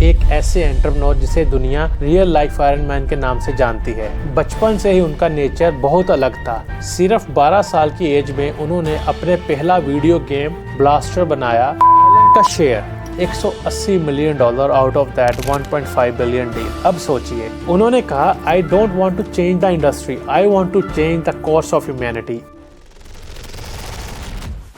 एक ऐसे एंटरप्रेन्योर जिसे दुनिया रियल लाइफ आयरन मैन के नाम से जानती है। बचपन से ही उनका नेचर बहुत अलग था। सिर्फ 12 साल की एज में उन्होंने अपने पहला वीडियो गेम ब्लास्टर बनाया। एलन का share $180 million out of that 1.5 billion deal. अब सोचिए, उन्होंने कहा I don't want to change the industry, I want to change the course of humanity.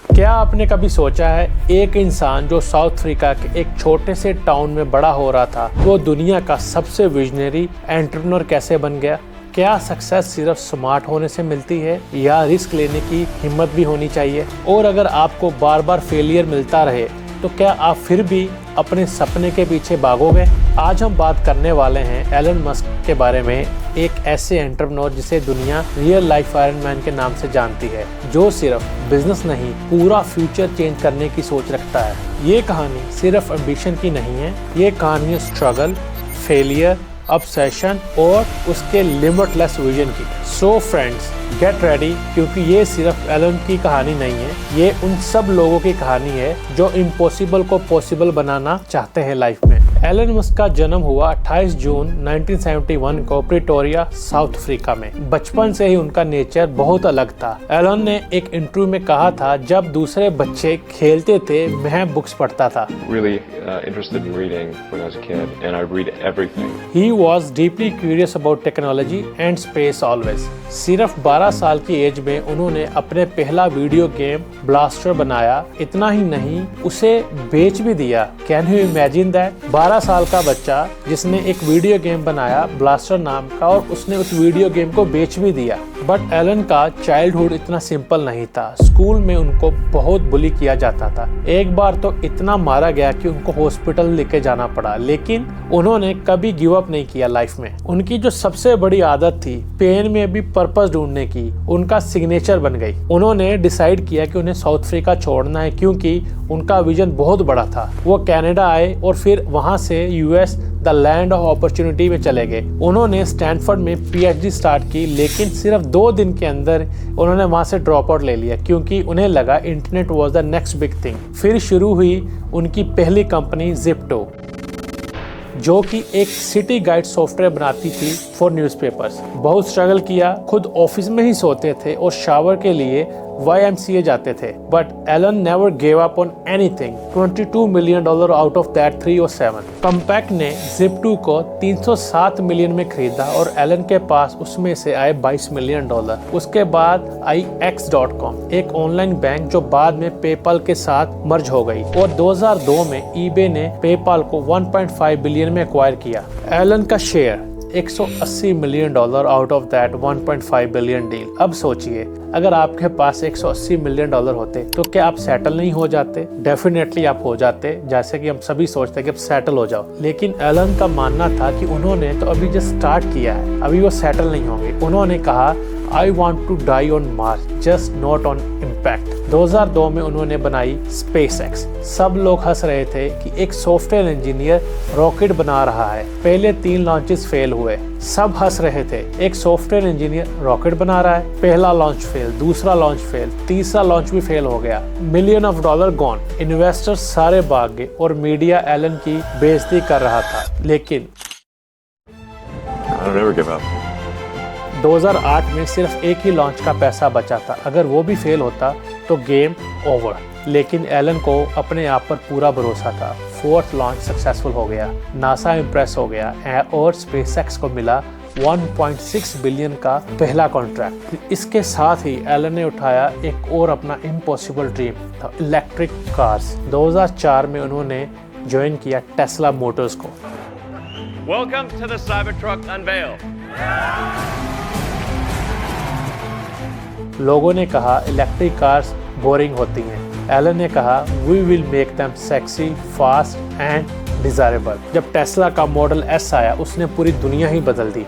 क्या आपने कभी सोचा है, एक इंसान जो साउथ अफ्रीका के एक छोटे से टाउन में बड़ा हो रहा था, वो दुनिया का सबसे विजनरी एंटरप्रेन्योर कैसे बन गया? क्या सक्सेस सिर्फ स्मार्ट होने से मिलती है या रिस्क लेने की हिम्मत भी होनी चाहिए? और अगर आपको बार बार फेलियर मिलता रहे तो क्या आप फिर भी अपने सपने के पीछे भागोगे? आज हम बात करने वाले हैं एलन मस्क के बारे में, एक ऐसे एंटरप्रेन्योर जिसे दुनिया रियल लाइफ आयरन मैन के नाम से जानती है, जो सिर्फ बिजनेस नहीं पूरा फ्यूचर चेंज करने की सोच रखता है। ये कहानी सिर्फ एम्बिशन की नहीं है, ये कहानी है स्ट्रगल, फेलियर, ऑब्सेशन और उसके लिमिटलेस विजन की। सो फ्रेंड्स, गेट रेडी, क्योंकि ये सिर्फ एलन की कहानी नहीं है, ये उन सब लोगों की कहानी है जो इम्पॉसिबल को पॉसिबल बनाना चाहते हैं लाइफ में। एलन मस्क का जन्म हुआ 28 जून 1971 को प्रिटोरिया, साउथ अफ्रीका में। बचपन से ही उनका नेचर बहुत अलग था। एलन ने एक इंटरव्यू में कहा था, जब दूसरे बच्चे खेलते थे मैं बुक्स पढ़ता था। Really interested in reading when I was a kid, and I read everything. He was deeply curious about technology and space always. सिर्फ 12 साल की एज में उन्होंने अपने पहला वीडियो गेम ब्लास्टर बनाया। इतना ही नहीं, उसे बेच भी दिया। Can you imagine that? 12 साल का बच्चा जिसने एक वीडियो गेम बनाया ब्लास्टर नाम का, और उसने उस वीडियो गेम को बेच भी दिया। बट एलन का चाइल्डहुड इतना सिंपल नहीं था। स्कूल में उनको बहुत बुली किया जाता था। एक बार तो इतना मारा गया कि उनको हॉस्पिटल लेके जाना पड़ा, लेकिन उन्होंने कभी गिव अप नहीं किया लाइफ में। उनकी जो सबसे बड़ी आदत थी, पेन में भी पर्पस ढूंढने की, उनका सिग्नेचर बन गई। उन्होंने डिसाइड किया कि उन्हें साउथ अफ्रीका छोड़ना है, क्योंकि उनका विजन बहुत बड़ा था। वो कनाडा आए और फिर वहां से US, the land of opportunity में चले गए। उन्होंने स्टैनफोर्ड में पीएचडी स्टार्ट की, लेकिन सिर्फ 2 दिन के अंदर उन्होंने वहां से ड्रॉप आउट ले लिया, क्योंकि उन्हें लगा internet was the next big thing. फिर शुरू हुई उनकी पहली कंपनी जिप्टो, जो कि एक सिटी गाइड सॉफ्टवेयर बनाती थी फॉर न्यूज़पेपर्स। बहुत स्ट्रगल किया, खुद ऑफिस में ही सोते थे और शावर के लिए YMCA जाते थे। But Elon never gave up on anything. $22 million out of that 307। Compaq ने जिप्टो को 307 मिलियन में खरीदा और एलन के पास उसमें से आए $22 मिलियन। उसके बाद आई X.com, एक ऑनलाइन बैंक जो बाद में पेपाल के साथ मर्ज हो गई, और 2002 में eBay ने पेपाल को 1.5 बिलियन में एक्वायर किया। एलन का share $180 million out of that 1.5 billion deal. अब सोचिए, अगर आपके पास $180 मिलियन होते तो क्या आप सेटल नहीं हो जाते? डेफिनेटली आप हो जाते, जैसे कि हम सभी सोचते हैं कि अब सेटल हो जाओ। लेकिन एलन का मानना था कि उन्होंने तो अभी जस्ट स्टार्ट किया है, अभी वो सेटल नहीं होंगे। उन्होंने कहा I want to die on Mars, just not on impact. 2002 में उन्होंने बनाई SpaceX। सब लोग हंस रहे थे कि एक सॉफ्टवेयर इंजीनियर रॉकेट बना रहा है। पहले 3 लॉन्चेस फेल हुए, सब हंस रहे थे, एक सॉफ्टवेयर इंजीनियर रॉकेट बना रहा है। पहला लॉन्च फेल, दूसरा लॉन्च फेल, तीसरा लॉन्च भी फेल हो गया। $Million gone. इन्वेस्टर्स सारे भाग गए और मीडिया एलन की बेइज्जती कर रहा था। लेकिन 2008 में सिर्फ एक ही लॉन्च का पैसा बचा था। अगर वो भी फेल होता तो गेम ओवर। लेकिन एलन को अपने आप पर पूरा भरोसा था। 4th लॉन्च सक्सेसफुल हो गया, नासा इम्प्रेस हो गया और SpaceX को मिला 1.6 बिलियन का पहला कॉन्ट्रैक्ट। इसके साथ ही एलन ने उठाया एक और अपना इम्पॉसिबल ड्रीम था, इलेक्ट्रिक कार्स। 2004 में उन्होंने ज्वाइन किया टेस्ला मोटर्स को। Welcome to the Cybertruck unveil. लोगों ने कहा इलेक्ट्रिक कार्स बोरिंग होती हैं। एलन ने कहा we will make them sexy, fast and desirable. जब टेस्ला का मॉडल S आया, उसने पूरी दुनिया ही बदल दी।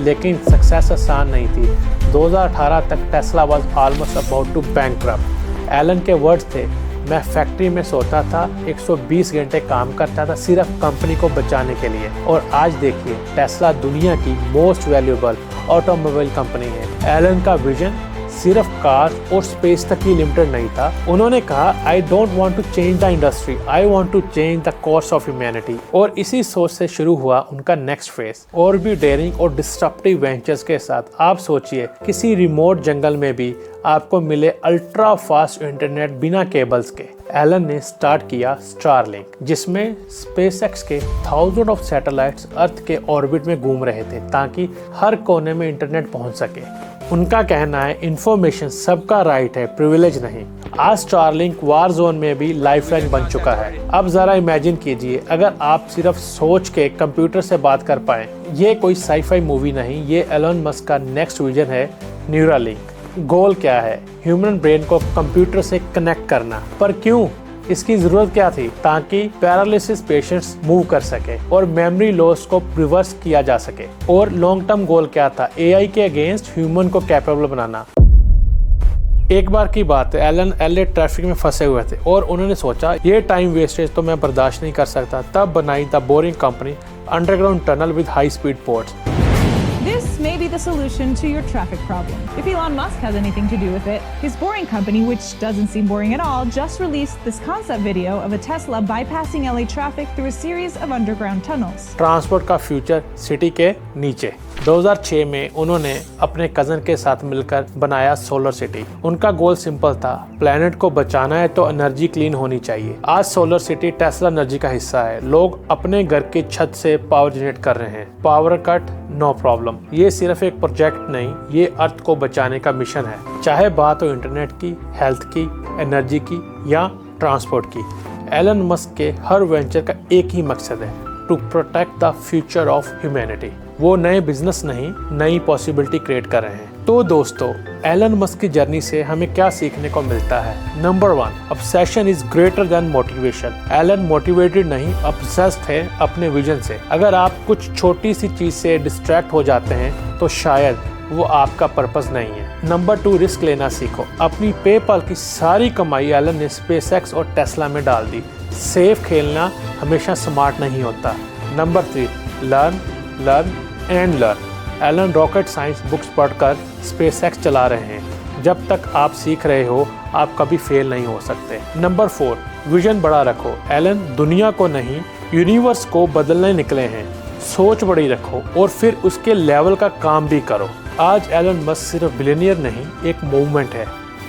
लेकिन सक्सेस आसान नहीं थी। 2018 तक Tesla was almost about to bankrupt. Elon के वर्ड्स थे, मैं फैक्ट्री में सोता था, 120 घंटे काम करता था सिर्फ कंपनी को बचाने के लिए। और आज देखिए, टेस्ला दुनिया की मोस्ट वैल्यूएबल ऑटोमोबाइल कंपनी है। एलन का विजन सिर्फ कार्स और स्पेस तक ही लिमिटेड नहीं था। उन्होंने कहा I don't want to change the industry, I want to change the course of humanity. और इसी सोच से शुरू हुआ उनका नेक्स्ट फेज। और भी डेयरिंग और डिस्ट्रप्टिव वेंचर्स के साथ आप सोचिए किसी रिमोट जंगल में भी आपको मिले अल्ट्रा फास्ट इंटरनेट बिना केबल्स के। एलन ने स्टार्ट किया स्टारलिंक, जिसमें स्पेसएक्स के थाउजेंड ऑफ सैटेलाइट्स अर्थ के ऑर्बिट में घूम रहे थे ताकि हर कोने में इंटरनेट पहुंच सके। उनका कहना है इंफॉर्मेशन सबका राइट है, प्रिविलेज नहीं। आज स्टारलिंक वार जोन में भी लाइफलाइन बन चुका है। अब जरा इमेजिन कीजिए अगर आप सिर्फ सोच के कंप्यूटर से बात कर पाए। ये कोई साईफाई मूवी नहीं, ये एलन मस्क का नेक्स्ट विजन है न्यूरालिंक। गोल क्या है? ह्यूमन ब्रेन को कंप्यूटर से कनेक्ट करना। पर क्यों? इसकी जरूरत क्या थी? ताकि पैरालिसिस पेशेंट्स मूव कर सके और मेमोरी लॉस को रिवर्स किया जा सके। और लॉन्ग टर्म गोल क्या था? एआई के अगेंस्ट ह्यूमन को कैपेबल बनाना। एक बार की बात है, एलन एलए ट्रैफिक में फंसे हुए थे और उन्होंने सोचा ये टाइम वेस्टेज तो मैं बर्दाश्त नहीं कर सकता। तब बनाई the boring company underground tunnel with high speed ports. This may be the solution to your traffic problem. If Elon Musk has anything to do with it, his Boring Company, which doesn't seem boring at all, just released this concept video of a Tesla bypassing LA traffic through a series of underground tunnels. Transport का future city के नीचे। 2006 में उन्होंने अपने cousin के साथ मिलकर बनाया सोलर सिटी। उनका गोल सिंपल था, प्लेनेट को बचाना है तो एनर्जी क्लीन होनी चाहिए। आज सोलर सिटी टेस्ला एनर्जी का हिस्सा है। लोग अपने घर की छत से पावर जनरेट कर रहे हैं। Power cut no problem. ये सिर्फ एक प्रोजेक्ट नहीं, ये अर्थ को बचाने का मिशन है। चाहे बात हो इंटरनेट की, हेल्थ की, एनर्जी की या ट्रांसपोर्ट की। एलन मस्क के हर वेंचर का एक ही मकसद है, to protect the future of humanity. वो नए बिजनेस नहीं, नई पॉसिबिलिटी क्रिएट कर रहे हैं। तो दोस्तों, एलन मस्क की जर्नी से हमें क्या सीखने को मिलता है? Number 1, obsession is greater than motivation. Elon motivated नहीं, ऑब्सेस्ड है अपने विजन से। अगर आप कुछ छोटी सी चीज से डिस्ट्रैक्ट हो जाते हैं तो शायद वो आपका पर्पस नहीं है। नंबर 2, रिस्क लेना सीखो। अपनी पेपल की सारी कमाई एलन ने स्पेसएक्स और टेस्ला में डाल दी। सेफ खेलना हमेशा स्मार्ट नहीं होता। Number 3, learn and learn. Elon rocket science books पढ़कर स्पेसएक्स चला रहे हैं। जब तक आप सीख रहे हो, आप कभी फेल नहीं हो सकते। नंबर 4, विजन बड़ा रखो। एलन दुनिया को नहीं, यूनिवर्स को बदलने निकले हैं। सोच बड़ी रखो और फिर उसके लेवल का काम भी करो। आज एलन मस्क सिर्फ बिलियनियर नहीं, एक मूवमेंट है।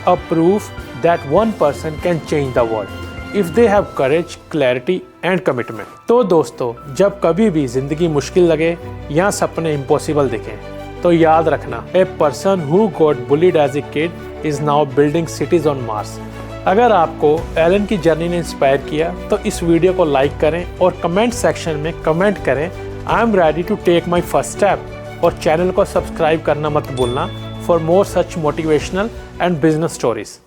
A proof that one person can change the world if they have courage, clarity and commitment. तो दोस्तों, जब कभी भी जिंदगी मुश्किल लगे या सपने इम्पॉसिबल दिखें, तो याद रखना, a person who got bullied as a kid is now building cities on Mars. अगर आपको एलन की जर्नी ने इंस्पायर किया तो इस वीडियो को लाइक करें और कमेंट सेक्शन में कमेंट करें, I am ready to take my first step. और चैनल को सब्सक्राइब करना मत भूलना for more such motivational and business stories.